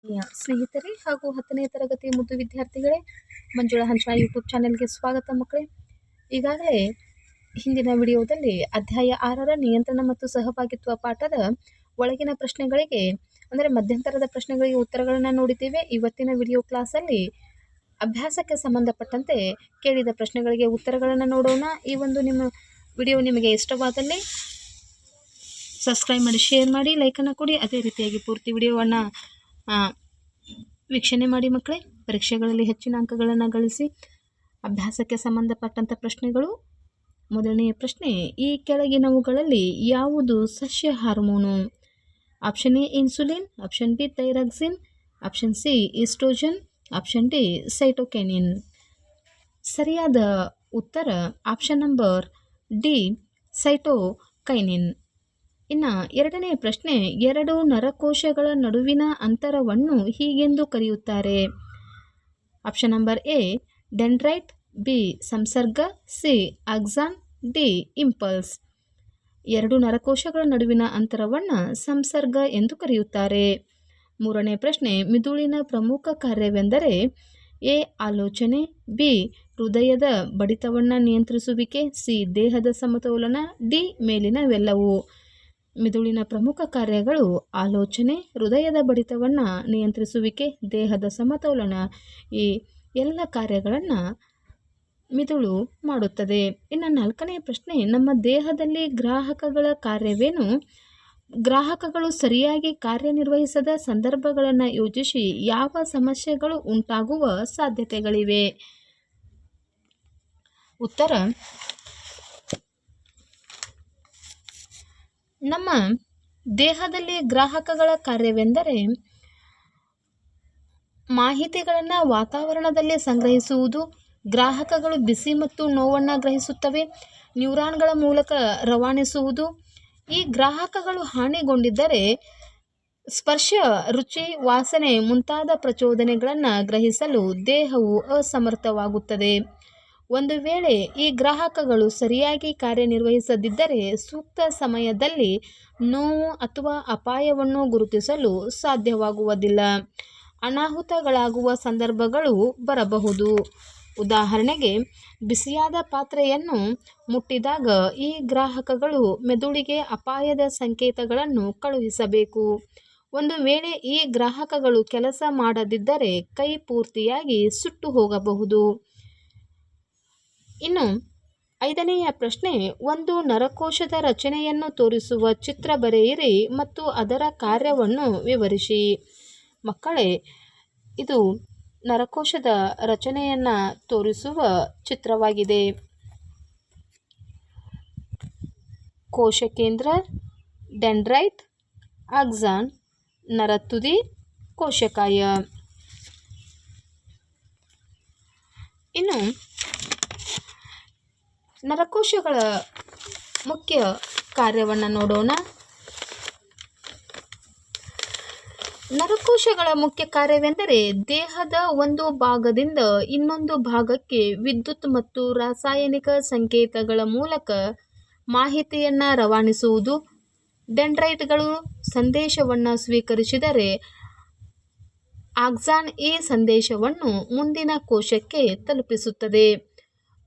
ಸ್ನೇಹಿತರೆ ಹಾಗೂ 10ನೇ ತರಗತಿ ಮುದ್ದು ವಿದ್ಯಾರ್ಥಿಗಳೇ, ಮಂಜುಳಾ ಹಂಚಳ ಯೂಟ್ಯೂಬ್ ಚಾನೆಲ್ಗೆ ಸ್ವಾಗತ ಮಕ್ಕಳೇ. ಈಗಾಗಲೇ ಹಿಂದಿನ ವಿಡಿಯೋದಲ್ಲಿ ಅಧ್ಯಾಯ 6ರ ನಿಯಂತ್ರಣ ಮತ್ತು ಸಹಭಾಗಿತ್ವ ಪಾಠದ ಒಳಗಿನ ಪ್ರಶ್ನೆಗಳಿಗೆ ಅಂದರೆ ಮಧ್ಯಂತರದ ಪ್ರಶ್ನೆಗಳಿಗೆ ಉತ್ತರಗಳನ್ನು ನೋಡಿದ್ದೇವೆ. ಇವತ್ತಿನ ವಿಡಿಯೋ ಕ್ಲಾಸಲ್ಲಿ ಅಭ್ಯಾಸಕ್ಕೆ ಸಂಬಂಧಪಟ್ಟಂತೆ ಕೇಳಿದ ಪ್ರಶ್ನೆಗಳಿಗೆ ಉತ್ತರಗಳನ್ನು ನೋಡೋಣ. ಈ ಒಂದು ನಿಮ್ಮ ವಿಡಿಯೋ ನಿಮಗೆ ಇಷ್ಟವಾದಲ್ಲಿ ಸಬ್ಸ್ಕ್ರೈಬ್ ಮಾಡಿ, ಶೇರ್ ಮಾಡಿ, ಲೈಕನ್ನು ಕೊಡಿ. ಅದೇ ರೀತಿಯಾಗಿ ಪೂರ್ತಿ ವಿಡಿಯೋವನ್ನು ವೀಕ್ಷಣೆ ಮಾಡಿ ಮಕ್ಕಳೇ. ಪರೀಕ್ಷೆಗಳಲ್ಲಿ ಹೆಚ್ಚಿನ ಅಂಕಗಳನ್ನು ಗಳಿಸಿ. ಅಭ್ಯಾಸಕ್ಕೆ ಸಂಬಂಧಪಟ್ಟಂಥ ಪ್ರಶ್ನೆಗಳು. ಮೊದಲನೆಯ ಪ್ರಶ್ನೆ, ಈ ಕೆಳಗಿನವುಗಳಲ್ಲಿ ಯಾವುದು ಸಸ್ಯ hormone? Option A insulin, option B thyroxine, option C oestrogen, option D cytokinin. ಸರಿಯಾದ ಉತ್ತರ ಆಪ್ಷನ್ ನಂಬರ್ ಡಿ ಸೈಟೋಕೈನಿನ್. ಇನ್ನು ಎರಡನೇ ಪ್ರಶ್ನೆ, ಎರಡು ನರಕೋಶಗಳ ನಡುವಿನ ಅಂತರವನ್ನು ಹೀಗೆಂದು ಕರೆಯುತ್ತಾರೆ? Option number A dendrite, B ಸಂಸರ್ಗ, ಸಿ ಆಕ್ಸಾನ್, ಡಿ ಇಂಪಲ್ಸ್. ಎರಡು ನರಕೋಶಗಳ ನಡುವಿನ ಅಂತರವನ್ನು ಸಂಸರ್ಗ ಎಂದು ಕರೆಯುತ್ತಾರೆ. ಮೂರನೇ ಪ್ರಶ್ನೆ, ಮಿದುಳಿನ ಪ್ರಮುಖ ಕಾರ್ಯವೆಂದರೆ? ಎ ಆಲೋಚನೆ, ಬಿ ಹೃದಯದ ಬಡಿತವನ್ನು ನಿಯಂತ್ರಿಸುವಿಕೆ, ಸಿ ದೇಹದ ಸಮತೋಲನ, ಡಿ ಮೇಲಿನವೆಲ್ಲವೂ. ಮಿದುಳಿನ ಪ್ರಮುಖ ಕಾರ್ಯಗಳು ಆಲೋಚನೆ, ಹೃದಯದ ಬಡಿತವನ್ನು ನಿಯಂತ್ರಿಸುವಿಕೆ, ದೇಹದ ಸಮತೋಲನ. ಈ ಎಲ್ಲ ಕಾರ್ಯಗಳನ್ನು ಮಿದುಳು ಮಾಡುತ್ತದೆ. ಇನ್ನು ನಾಲ್ಕನೇ ಪ್ರಶ್ನೆ, ನಮ್ಮ ದೇಹದಲ್ಲಿ ಗ್ರಾಹಕಗಳ ಕಾರ್ಯವೇನು? ಗ್ರಾಹಕಗಳು ಸರಿಯಾಗಿ ಕಾರ್ಯನಿರ್ವಹಿಸದ ಸಂದರ್ಭಗಳನ್ನು ಯೋಚಿಸಿ ಯಾವ ಸಮಸ್ಯೆಗಳು ಉಂಟಾಗುವ ಸಾಧ್ಯತೆಗಳಿವೆ? ಉತ್ತರ, ನಮ್ಮ ದೇಹದಲ್ಲಿ ಗ್ರಾಹಕಗಳ ಕಾರ್ಯವೆಂದರೆ ಮಾಹಿತಿಗಳನ್ನು ವಾತಾವರಣದಲ್ಲಿ ಸಂಗ್ರಹಿಸುವುದು. ಗ್ರಾಹಕಗಳು ಬಿಸಿ ಮತ್ತು ನೋವನ್ನು ಗ್ರಹಿಸುತ್ತವೆ, ನ್ಯೂರಾನ್ಗಳ ಮೂಲಕ ರವಾನಿಸುವುದು. ಈ ಗ್ರಾಹಕಗಳು ಹಾನಿಗೊಂಡಿದ್ದರೆ ಸ್ಪರ್ಶ, ರುಚಿ, ವಾಸನೆ ಮುಂತಾದ ಪ್ರಚೋದನೆಗಳನ್ನು ಗ್ರಹಿಸಲು ದೇಹವು ಅಸಮರ್ಥವಾಗುತ್ತದೆ. ಒಂದು ವೇಳೆ ಈ ಗ್ರಾಹಕಗಳು ಸರಿಯಾಗಿ ಕಾರ್ಯನಿರ್ವಹಿಸದಿದ್ದರೆ ಸೂಕ್ತ ಸಮಯದಲ್ಲಿ ನೋವು ಅಥವಾ ಅಪಾಯವನ್ನು ಗುರುತಿಸಲು ಸಾಧ್ಯವಾಗುವುದಿಲ್ಲ. ಅನಾಹುತಗಳಾಗುವ ಸಂದರ್ಭಗಳು ಬರಬಹುದು. ಉದಾಹರಣೆಗೆ, ಬಿಸಿಯಾದ ಪಾತ್ರೆಯನ್ನು ಮುಟ್ಟಿದಾಗ ಈ ಗ್ರಾಹಕಗಳು ಮೆದುಳಿಗೆ ಅಪಾಯದ ಸಂಕೇತಗಳನ್ನು ಕಳುಹಿಸಬೇಕು. ಒಂದು ವೇಳೆ ಈ ಗ್ರಾಹಕಗಳು ಕೆಲಸ ಮಾಡದಿದ್ದರೆ ಕೈ ಪೂರ್ತಿಯಾಗಿ ಸುಟ್ಟು ಹೋಗಬಹುದು. ಇನ್ನು ಐದನೆಯ ಪ್ರಶ್ನೆ, ಒಂದು ನರಕೋಶದ ರಚನೆಯನ್ನು ತೋರಿಸುವ ಚಿತ್ರ ಬರೆಯಿರಿ ಮತ್ತು ಅದರ ಕಾರ್ಯವನ್ನು ವಿವರಿಸಿ. ಮಕ್ಕಳೇ, ಇದು ನರಕೋಶದ ರಚನೆಯನ್ನು ತೋರಿಸುವ ಚಿತ್ರವಾಗಿದೆ. ಕೋಶಕೇಂದ್ರ, ಡೆಂಡ್ರೈಟ್, ಆಕ್ಸಾನ್, ನರತುದಿ, ಕೋಶಕಾಯ. ಇನ್ನು ನರಕೋಶಗಳ ಮುಖ್ಯ ಕಾರ್ಯವನ್ನು ನೋಡೋಣ. ನರಕೋಶಗಳ ಮುಖ್ಯ ಕಾರ್ಯವೆಂದರೆ ದೇಹದ ಒಂದು ಭಾಗದಿಂದ ಇನ್ನೊಂದು ಭಾಗಕ್ಕೆ ವಿದ್ಯುತ್ ಮತ್ತು ರಾಸಾಯನಿಕ ಸಂಕೇತಗಳ ಮೂಲಕ ಮಾಹಿತಿಯನ್ನು ರವಾನಿಸುವುದು. ಡೆಂಡ್ರೈಟ್ಗಳು ಸಂದೇಶವನ್ನು ಸ್ವೀಕರಿಸಿದರೆ ಆಕ್ಸಾನ್ ಈ ಸಂದೇಶವನ್ನು ಮುಂದಿನ ಕೋಶಕ್ಕೆ ತಲುಪಿಸುತ್ತದೆ.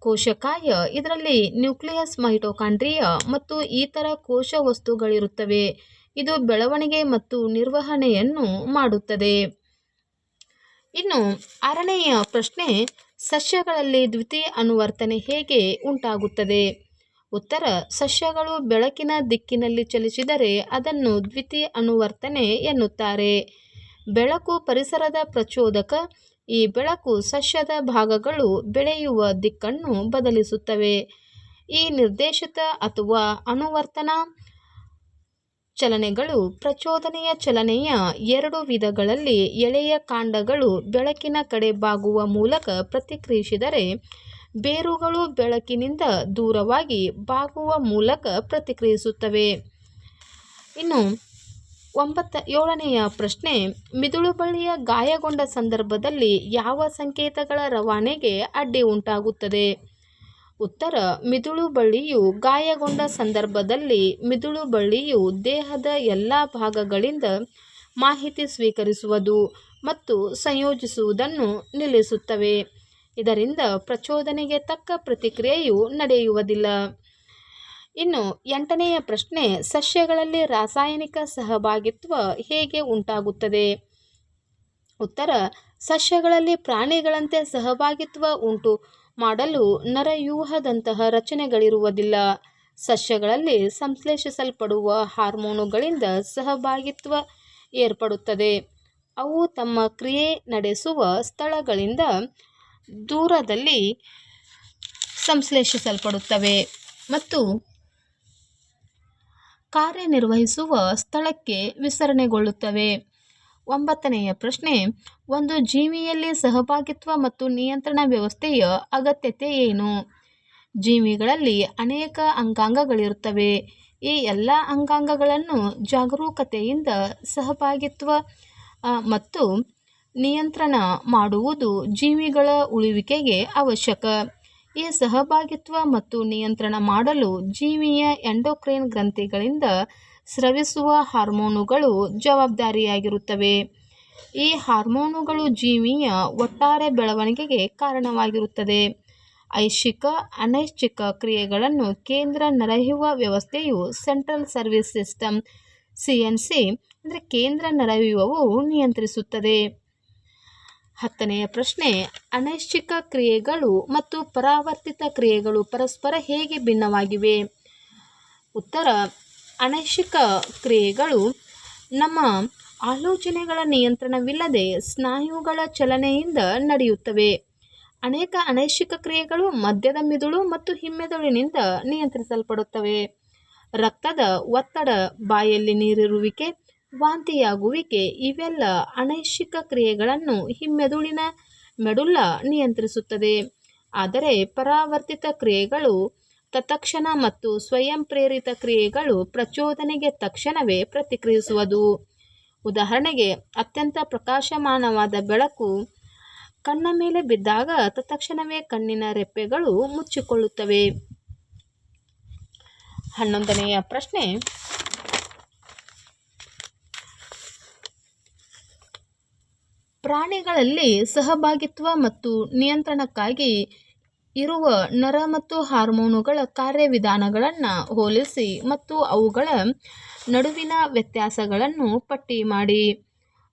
ಕೋಶಕಾಯ, ಇದರಲ್ಲಿ ನ್ಯೂಕ್ಲಿಯಸ್, ಮೈಟೊಕಾಂಡ್ರಿಯಾ ಮತ್ತು ಇತರ ಕೋಶ ವಸ್ತುಗಳಿರುತ್ತವೆ. ಇದು ಬೆಳವಣಿಗೆ ಮತ್ತು ನಿರ್ವಹಣೆಯನ್ನು ಮಾಡುತ್ತದೆ. ಇನ್ನು ಆರನೆಯ ಪ್ರಶ್ನೆ, ಸಸ್ಯಗಳಲ್ಲಿ ದ್ವಿತೀಯ ಅನುವರ್ತನೆ ಹೇಗೆ ಉಂಟಾಗುತ್ತದೆ? ಉತ್ತರ, ಸಸ್ಯಗಳು ಬೆಳಕಿನ ದಿಕ್ಕಿನಲ್ಲಿ ಚಲಿಸಿದರೆ ಅದನ್ನು ದ್ವಿತೀಯ ಅನುವರ್ತನೆ ಎನ್ನುತ್ತಾರೆ. ಬೆಳಕು ಪರಿಸರದ ಪ್ರಚೋದಕ. ಈ ಬೆಳಕು ಸಸ್ಯದ ಭಾಗಗಳು ಬೆಳೆಯುವ ದಿಕ್ಕನ್ನು ಬದಲಿಸುತ್ತವೆ. ಈ ನಿರ್ದೇಶಿತ ಅಥವಾ ಅನುವರ್ತನಾ ಚಲನೆಗಳು ಪ್ರಚೋದನೆಯ ಚಲನೆಯ ಎರಡು ವಿಧಗಳಲ್ಲಿ ಎಳೆಯ ಕಾಂಡಗಳು ಬೆಳಕಿನ ಕಡೆ ಬಾಗುವ ಮೂಲಕ ಪ್ರತಿಕ್ರಿಯಿಸಿದರೆ, ಬೇರುಗಳು ಬೆಳಕಿನಿಂದ ದೂರವಾಗಿ ಬಾಗುವ ಮೂಲಕ ಪ್ರತಿಕ್ರಿಯಿಸುತ್ತವೆ. ಇನ್ನು ಏಳನೆಯ ಪ್ರಶ್ನೆ, ಮಿದುಳು ಬಳ್ಳಿಯ ಗಾಯಗೊಂಡ ಸಂದರ್ಭದಲ್ಲಿ ಯಾವ ಸಂಕೇತಗಳ ರವಾನೆಗೆ ಅಡ್ಡಿ ಉಂಟಾಗುತ್ತದೆ? ಉತ್ತರ, ಮಿದುಳು ಬಳ್ಳಿಯು ಗಾಯಗೊಂಡ ಸಂದರ್ಭದಲ್ಲಿ ಮಿದುಳು ಬಳ್ಳಿಯು ದೇಹದ ಎಲ್ಲ ಭಾಗಗಳಿಂದ ಮಾಹಿತಿ ಸ್ವೀಕರಿಸುವುದು ಮತ್ತು ಸಂಯೋಜಿಸುವುದನ್ನು ನಿಲ್ಲಿಸುತ್ತವೆ. ಇದರಿಂದ ಪ್ರಚೋದನೆಗೆ ತಕ್ಕ ಪ್ರತಿಕ್ರಿಯೆಯು ನಡೆಯುವುದಿಲ್ಲ. ಇನ್ನು 8ನೆಯ ಪ್ರಶ್ನೆ, ಸಸ್ಯಗಳಲ್ಲಿ ರಾಸಾಯನಿಕ ಸಹಭಾಗಿತ್ವ ಹೇಗೆ ಉಂಟಾಗುತ್ತದೆ? ಉತ್ತರ, ಸಸ್ಯಗಳಲ್ಲಿ ಪ್ರಾಣಿಗಳಂತೆ ಸಹಭಾಗಿತ್ವ ಉಂಟು ಮಾಡಲು ನರವ್ಯೂಹದಂತಹ ರಚನೆಗಳಿರುವುದಿಲ್ಲ. ಸಸ್ಯಗಳಲ್ಲಿ ಸಂಶ್ಲೇಷಿಸಲ್ಪಡುವ ಹಾರ್ಮೋನುಗಳಿಂದ ಸಹಭಾಗಿತ್ವ ಏರ್ಪಡುತ್ತದೆ. ಅವು ತಮ್ಮ ಕ್ರಿಯೆ ನಡೆಸುವ ಸ್ಥಳಗಳಿಂದ ದೂರದಲ್ಲಿ ಸಂಶ್ಲೇಷಿಸಲ್ಪಡುತ್ತವೆ ಮತ್ತು ಕಾರ್ಯನಿರ್ವಹಿಸುವ ಸ್ಥಳಕ್ಕೆ ವಿಸರಣೆಗೊಳ್ಳುತ್ತವೆ. 9ನೆಯ ಪ್ರಶ್ನೆ, ಒಂದು ಜೀವಿಯಲ್ಲಿ ಸಹಭಾಗಿತ್ವ ಮತ್ತು ನಿಯಂತ್ರಣ ವ್ಯವಸ್ಥೆಯ ಅಗತ್ಯತೆ ಏನು? ಜೀವಿಗಳಲ್ಲಿ ಅನೇಕ ಅಂಗಾಂಗಗಳಿರುತ್ತವೆ. ಈ ಎಲ್ಲ ಅಂಗಾಂಗಗಳನ್ನು ಜಾಗರೂಕತೆಯಿಂದ ಸಹಭಾಗಿತ್ವ ಮತ್ತು ನಿಯಂತ್ರಣ ಮಾಡುವುದು ಜೀವಿಗಳ ಉಳಿವಿಕೆಗೆ ಅವಶ್ಯಕ. ಈ ಸಹಭಾಗಿತ್ವ ಮತ್ತು ನಿಯಂತ್ರಣ ಮಾಡಲು ಜೀವಿಯ ಎಂಡೋಕ್ರೈನ್ ಗ್ರಂಥಿಗಳಿಂದ ಸ್ರವಿಸುವ ಹಾರ್ಮೋನುಗಳು ಜವಾಬ್ದಾರಿಯಾಗಿರುತ್ತವೆ. ಈ ಹಾರ್ಮೋನುಗಳು ಜೀವಿಯ ಒಟ್ಟಾರೆ ಬೆಳವಣಿಗೆಗೆ ಕಾರಣವಾಗಿರುತ್ತದೆ. ಐಚ್ಛಿಕ ಅನೈಚ್ಛಿಕ ಕ್ರಿಯೆಗಳನ್ನು ಕೇಂದ್ರ ನರವ್ಯೂಹ ವ್ಯವಸ್ಥೆಯು ಸೆಂಟ್ರಲ್ ಸರ್ವಿಸ್ ಸಿಸ್ಟಮ್ CNC ಕೇಂದ್ರ ನರವ್ಯೂಹವು ನಿಯಂತ್ರಿಸುತ್ತದೆ. 10ನೆಯ ಪ್ರಶ್ನೆ, ಅನೈಚ್ಛಿಕ ಕ್ರಿಯೆಗಳು ಮತ್ತು ಪರಾವರ್ತಿತ ಕ್ರಿಯೆಗಳು ಪರಸ್ಪರ ಹೇಗೆ ಭಿನ್ನವಾಗಿವೆ? ಉತ್ತರ, ಅನೈಚ್ಛಿಕ ಕ್ರಿಯೆಗಳು ನಮ್ಮ ಆಲೋಚನೆಗಳ ನಿಯಂತ್ರಣವಿಲ್ಲದೆ ಸ್ನಾಯುಗಳ ಚಲನೆಯಿಂದ ನಡೆಯುತ್ತವೆ. ಅನೇಕ ಅನೈಚ್ಛಿಕ ಕ್ರಿಯೆಗಳು ಮಧ್ಯದ ಮಿದುಳು ಮತ್ತು ಹಿಮ್ಮೆದುಳಿನಿಂದ ನಿಯಂತ್ರಿಸಲ್ಪಡುತ್ತವೆ. ರಕ್ತದ ಒತ್ತಡ, ಬಾಯಲ್ಲಿ ನೀರಿರುವಿಕೆ, ವಾಂತಿಯಾಗುವಿಕೆ ಇವೆಲ್ಲ ಅನೈಚ್ಛಿಕ ಕ್ರಿಯೆಗಳನ್ನು ಹಿಮ್ಮೆದುಳಿನ ಮೆಡುಲ್ಲಾ ನಿಯಂತ್ರಿಸುತ್ತದೆ. ಆದರೆ ಪರಾವರ್ತಿತ ಕ್ರಿಯೆಗಳು ತತ್ಕ್ಷಣ ಮತ್ತು ಸ್ವಯಂ ಪ್ರೇರಿತ ಕ್ರಿಯೆಗಳು ಪ್ರಚೋದನೆಗೆ ತಕ್ಷಣವೇ ಪ್ರತಿಕ್ರಿಯಿಸುವುದು. ಉದಾಹರಣೆಗೆ, ಅತ್ಯಂತ ಪ್ರಕಾಶಮಾನವಾದ ಬೆಳಕು ಕಣ್ಣ ಮೇಲೆ ಬಿದ್ದಾಗ ತತ್ಕ್ಷಣವೇ ಕಣ್ಣಿನ ರೆಪ್ಪೆಗಳು ಮುಚ್ಚಿಕೊಳ್ಳುತ್ತವೆ. 11ನೆಯ ಪ್ರಶ್ನೆ, ಪ್ರಾಣಿಗಳಲ್ಲಿ ಸಹಭಾಗಿತ್ವ ಮತ್ತು ನಿಯಂತ್ರಣಕ್ಕಾಗಿ ಇರುವ ನರ ಮತ್ತು ಹಾರ್ಮೋನುಗಳ ಕಾರ್ಯವಿಧಾನಗಳನ್ನು ಹೋಲಿಸಿ ಮತ್ತು ಅವುಗಳ ನಡುವಿನ ವ್ಯತ್ಯಾಸಗಳನ್ನು ಪಟ್ಟಿ ಮಾಡಿ.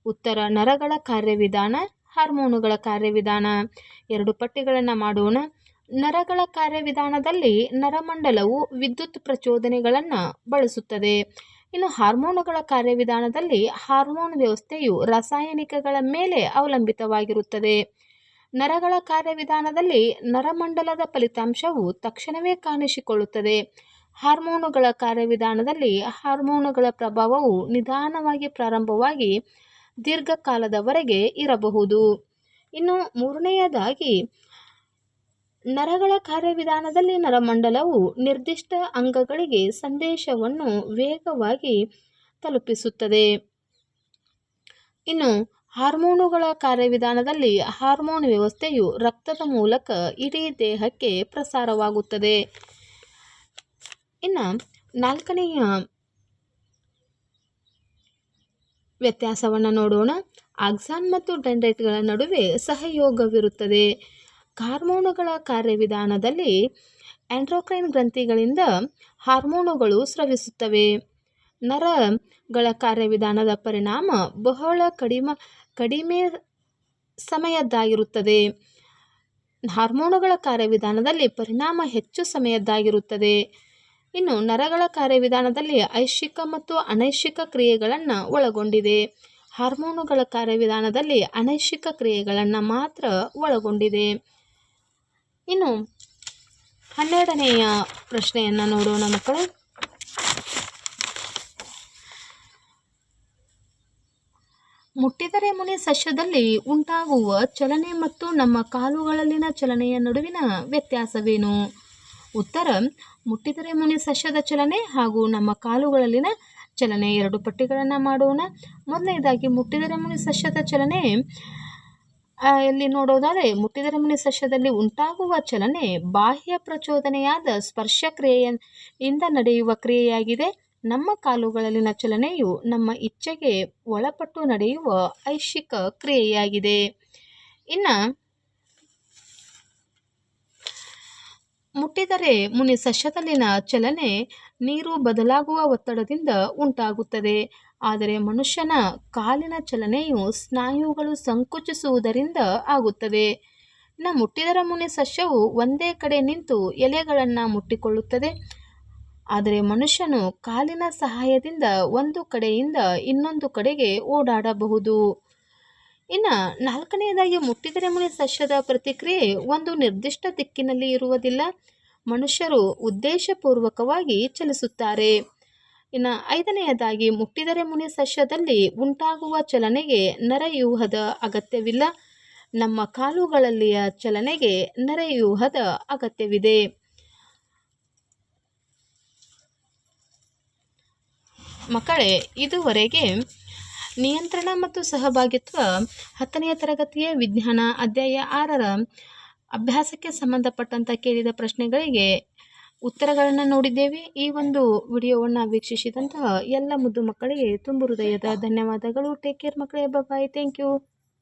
ಉತ್ತರ, ನರಗಳ ಕಾರ್ಯವಿಧಾನ, ಹಾರ್ಮೋನುಗಳ ಕಾರ್ಯವಿಧಾನ. 2 ಪಟ್ಟಿಗಳನ್ನು ಮಾಡೋಣ. ನರಗಳ ಕಾರ್ಯವಿಧಾನದಲ್ಲಿ ನರಮಂಡಲವು ವಿದ್ಯುತ್ ಪ್ರಚೋದನೆಗಳನ್ನು ಬಳಸುತ್ತದೆ. ಇನ್ನು ಹಾರ್ಮೋನುಗಳ ಕಾರ್ಯವಿಧಾನದಲ್ಲಿ ಹಾರ್ಮೋನ್ ವ್ಯವಸ್ಥೆಯು ರಾಸಾಯನಿಕಗಳ ಮೇಲೆ ಅವಲಂಬಿತವಾಗಿರುತ್ತದೆ. ನರಗಳ ಕಾರ್ಯವಿಧಾನದಲ್ಲಿ ನರಮಂಡಲದ ಫಲಿತಾಂಶವು ತಕ್ಷಣವೇ ಕಾಣಿಸಿಕೊಳ್ಳುತ್ತದೆ. ಹಾರ್ಮೋನುಗಳ ಕಾರ್ಯವಿಧಾನದಲ್ಲಿ ಹಾರ್ಮೋನುಗಳ ಪ್ರಭಾವವು ನಿಧಾನವಾಗಿ ಪ್ರಾರಂಭವಾಗಿ ದೀರ್ಘಕಾಲದವರೆಗೆ ಇರಬಹುದು. ಇನ್ನು 3ನೆಯದಾಗಿ, ನರಗಳ ಕಾರ್ಯವಿಧಾನದಲ್ಲಿ ನರಮಂಡಲವು ನಿರ್ದಿಷ್ಟ ಅಂಗಗಳಿಗೆ ಸಂದೇಶವನ್ನು ವೇಗವಾಗಿ ತಲುಪಿಸುತ್ತದೆ. ಇನ್ನು ಹಾರ್ಮೋನುಗಳ ಕಾರ್ಯವಿಧಾನದಲ್ಲಿ ಹಾರ್ಮೋನ್ ವ್ಯವಸ್ಥೆಯು ರಕ್ತದ ಮೂಲಕ ಇಡೀ ದೇಹಕ್ಕೆ ಪ್ರಸಾರವಾಗುತ್ತದೆ. ಇನ್ನು 4ನೆಯ ವ್ಯತ್ಯಾಸವನ್ನು ನೋಡೋಣ. ಆಕ್ಸಾನ್ ಮತ್ತು ಡೆಂಡ್ರೈಟ್ಗಳ ನಡುವೆ ಸಹಯೋಗವಿರುತ್ತದೆ. ಹಾರ್ಮೋನುಗಳ ಕಾರ್ಯವಿಧಾನದಲ್ಲಿ ಎಂಡೋಕ್ರೈನ್ ಗ್ರಂಥಿಗಳಿಂದ ಹಾರ್ಮೋನುಗಳು ಸ್ರವಿಸುತ್ತವೆ. ನರಗಳ ಕಾರ್ಯವಿಧಾನದ ಪರಿಣಾಮ ಬಹಳ ಕಡಿಮೆ ಸಮಯದ್ದಾಗಿರುತ್ತದೆ. ಹಾರ್ಮೋನುಗಳ ಕಾರ್ಯವಿಧಾನದಲ್ಲಿ ಪರಿಣಾಮ ಹೆಚ್ಚು ಸಮಯದ್ದಾಗಿರುತ್ತದೆ. ಇನ್ನು ನರಗಳ ಕಾರ್ಯವಿಧಾನದಲ್ಲಿ ಐಚ್ಛಿಕ ಮತ್ತು ಅನೈಚ್ಛಿಕ ಕ್ರಿಯೆಗಳನ್ನು ಒಳಗೊಂಡಿದೆ. ಹಾರ್ಮೋನುಗಳ ಕಾರ್ಯವಿಧಾನದಲ್ಲಿ ಅನೈಚ್ಛಿಕ ಕ್ರಿಯೆಗಳನ್ನು ಮಾತ್ರ ಒಳಗೊಂಡಿದೆ. ಇನ್ನು 12ನೆಯ ಪ್ರಶ್ನೆಯನ್ನು ನೋಡೋಣ ಮಕ್ಕಳೇ. ಮುಟ್ಟಿದರೆ ಮುನಿ ಸಸ್ಯದಲ್ಲಿ ಉಂಟಾಗುವ ಚಲನೆ ಮತ್ತು ನಮ್ಮ ಕಾಲುಗಳಲ್ಲಿನ ಚಲನೆಯ ನಡುವಿನ ವ್ಯತ್ಯಾಸವೇನು? ಉತ್ತರ, ಮುಟ್ಟಿದರೆ ಮುನಿ ಸಸ್ಯದ ಚಲನೆ ಹಾಗೂ ನಮ್ಮ ಕಾಲುಗಳಲ್ಲಿನ ಚಲನೆ. 2 ಪಟ್ಟಿಗಳನ್ನು ಮಾಡೋಣ. ಮೊದಲನೇದಾಗಿ ಮುಟ್ಟಿದರೆ ಮುನಿ ಸಸ್ಯದ ಚಲನೆ ಇಲ್ಲಿ ನೋಡೋದಾದರೆ, ಮುಟ್ಟಿದರೆ ಮುನಿ ಸಸ್ಯದಲ್ಲಿ ಉಂಟಾಗುವ ಚಲನೆ ಬಾಹ್ಯ ಪ್ರಚೋದನೆಯಾದ ಸ್ಪರ್ಶ ಕ್ರಿಯೆಯಿಂದ ನಡೆಯುವ ಕ್ರಿಯೆಯಾಗಿದೆ. ನಮ್ಮ ಕಾಲುಗಳಲ್ಲಿನ ಚಲನೆಯು ನಮ್ಮ ಇಚ್ಛೆಗೆ ಒಳಪಟ್ಟು ನಡೆಯುವ ಐಚ್ಛಿಕ ಕ್ರಿಯೆಯಾಗಿದೆ. ಇನ್ನು ಮುಟ್ಟಿದರೆ ಮುನಿ ಸಸ್ಯದಲ್ಲಿನ ಚಲನೆ ನೀರು ಬದಲಾಗುವ ಒತ್ತಡದಿಂದ ಉಂಟಾಗುತ್ತದೆ. ಆದರೆ ಮನುಷ್ಯನ ಕಾಲಿನ ಚಲನೆಯು ಸ್ನಾಯುಗಳು ಸಂಕುಚಿಸುವುದರಿಂದ ಆಗುತ್ತದೆ. ಇನ್ನು ಮುಟ್ಟಿದರ ಮುನಿ ಸಸ್ಯವು ಒಂದೇ ಕಡೆ ನಿಂತು ಎಲೆಗಳನ್ನು ಮುಟ್ಟಿಕೊಳ್ಳುತ್ತದೆ. ಆದರೆ ಮನುಷ್ಯನು ಕಾಲಿನ ಸಹಾಯದಿಂದ ಒಂದು ಕಡೆಯಿಂದ ಇನ್ನೊಂದು ಕಡೆಗೆ ಓಡಾಡಬಹುದು. ಇನ್ನು ನಾಲ್ಕನೆಯದಾಗಿ, ಮುಟ್ಟಿದರೆ ಮುನಿ ಸಸ್ಯದ ಪ್ರತಿಕ್ರಿಯೆ ಒಂದು ನಿರ್ದಿಷ್ಟ ದಿಕ್ಕಿನಲ್ಲಿ ಇರುವುದಿಲ್ಲ. ಮನುಷ್ಯರು ಉದ್ದೇಶಪೂರ್ವಕವಾಗಿ ಚಲಿಸುತ್ತಾರೆ. ಇನ್ನು ಐದನೆಯದಾಗಿ, ಮುಟ್ಟಿದರೆ ಮುನಿ ಸಸ್ಯದಲ್ಲಿ ಉಂಟಾಗುವ ಚಲನೆಗೆ ನರವ್ಯೂಹದ ಅಗತ್ಯವಿಲ್ಲ. ನಮ್ಮ ಕಾಲುಗಳಲ್ಲಿಯ ಚಲನೆಗೆ ನರವ್ಯೂಹದ ಅಗತ್ಯವಿದೆ. ಮಕ್ಕಳೇ, ಇದುವರೆಗೆ ನಿಯಂತ್ರಣ ಮತ್ತು ಸಹಭಾಗಿತ್ವ 10ನೆಯ ತರಗತಿಯ ವಿಜ್ಞಾನ ಅಧ್ಯಾಯ 6ರ ಅಭ್ಯಾಸಕ್ಕೆ ಸಂಬಂಧಪಟ್ಟಂತ ಕೇಳಿದ ಪ್ರಶ್ನೆಗಳಿಗೆ ಉತ್ತರಗಳನ್ನು ನೋಡಿದ್ದೇವೆ. ಈ ಒಂದು ವಿಡಿಯೋವನ್ನು ವೀಕ್ಷಿಸಿದಂತಹ ಎಲ್ಲ ಮುದ್ದು ಮಕ್ಕಳಿಗೆ ತುಂಬು ಹೃದಯದ ಧನ್ಯವಾದಗಳು. ಟೇಕ್ ಕೇರ್ ಮಕ್ಕಳೇ. ಬಾಯ್. Thank you.